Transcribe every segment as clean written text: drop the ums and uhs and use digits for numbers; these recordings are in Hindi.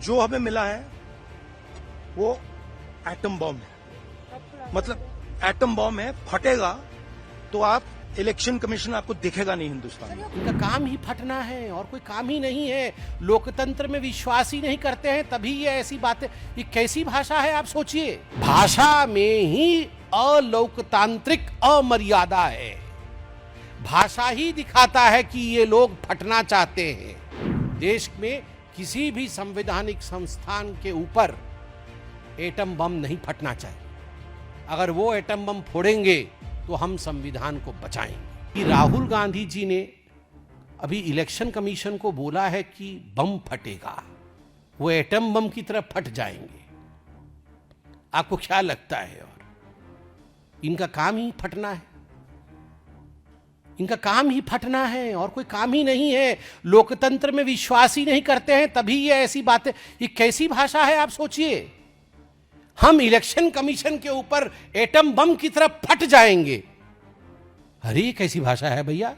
जो हमें मिला है वो एटम बॉम्ब है। मतलब एटम बॉम्ब है, फटेगा तो आप इलेक्शन कमीशन आपको दिखेगा नहीं हिंदुस्तान में। इनका काम ही फटना है और कोई काम ही नहीं है। लोकतंत्र में विश्वास ही नहीं करते हैं, तभी ये ऐसी बातें। ये कैसी भाषा है आप सोचिए। भाषा में ही अलोकतांत्रिक अमर्यादा है। भाषा ही दिखाता है कि ये लोग फटना चाहते हैं। देश में किसी भी संवैधानिक संस्थान के ऊपर एटम बम नहीं फटना चाहिए। अगर वो एटम बम फोड़ेंगे तो हम संविधान को बचाएंगे। कि राहुल गांधी जी ने अभी इलेक्शन कमीशन को बोला है कि बम फटेगा, वो एटम बम की तरफ फट जाएंगे। आपको क्या लगता है? और इनका काम ही फटना है। इनका काम ही फटना है और कोई काम ही नहीं है। लोकतंत्र में विश्वास ही नहीं करते हैं, तभी ये ऐसी बातें। ये कैसी भाषा है आप सोचिए। हम इलेक्शन कमीशन के ऊपर एटम बम की तरफ फट जाएंगे। अरे ये कैसी भाषा है भैया।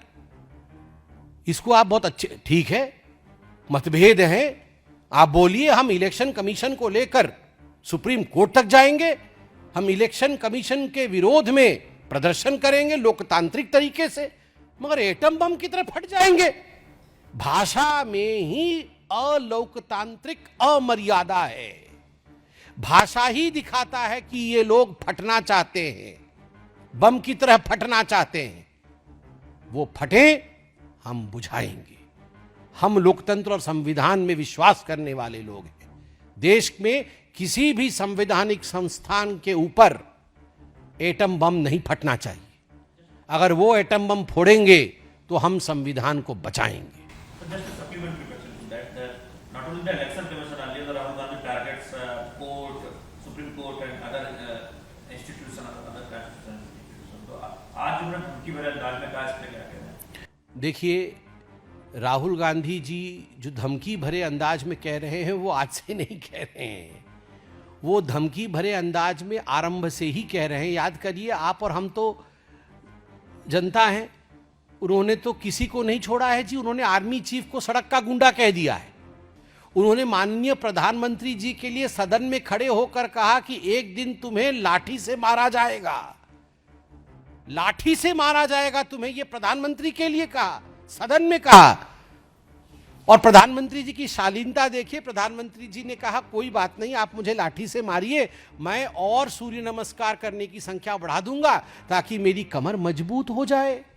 इसको आप बहुत अच्छे, ठीक है, मतभेद हैं, आप बोलिए। हम इलेक्शन कमीशन को लेकर सुप्रीम कोर्ट तक जाएंगे। हम इलेक्शन कमीशन के विरोध में प्रदर्शन करेंगे लोकतांत्रिक तरीके से, मगर एटम बम की तरफ फट जाएंगे। भाषा में ही अलोकतांत्रिक अमर्यादा है। भाषा ही दिखाता है कि ये लोग फटना चाहते हैं, बम की तरह फटना चाहते हैं। वो फटे, हम बुझाएंगे। हम लोकतंत्र और संविधान में विश्वास करने वाले लोग हैं। देश में किसी भी संवैधानिक संस्थान के ऊपर एटम बम नहीं फटना चाहिए। अगर वो एटम बम फोड़ेंगे तो हम संविधान को बचाएंगे। Just a supplementary question to that, not only the election commission, earlier the Rahul Gandhi targets court, Supreme Court and other institutions, other constitutional institutions. तो आज उन्होंने धमकी भरे अंदाज में कहा, इसमें क्या कहना है? देखिए, राहुल गांधी जी जो धमकी भरे अंदाज में कह रहे हैं वो आज से नहीं कह रहे हैं। वो धमकी भरे अंदाज में आरंभ से ही कह रहे हैं। याद करिए, आप और हम तो जनता हैं। उन्होंने तो किसी को नहीं छोड़ा है जी। उन्होंने आर्मी चीफ को सड़क का गुंडा कह दिया है। उन्होंने माननीय प्रधानमंत्री जी के लिए सदन में खड़े होकर कहा कि एक दिन तुम्हें लाठी से मारा जाएगा, लाठी से मारा जाएगा तुम्हें। यह प्रधानमंत्री के लिए कहा, सदन में कहा। और प्रधानमंत्री जी की शालीनता देखिए। प्रधानमंत्री जी ने कहा कोई बात नहीं, आप मुझे लाठी से मारिए, मैं और सूर्य नमस्कार करने की संख्या बढ़ा दूंगा ताकि मेरी कमर मजबूत हो जाए।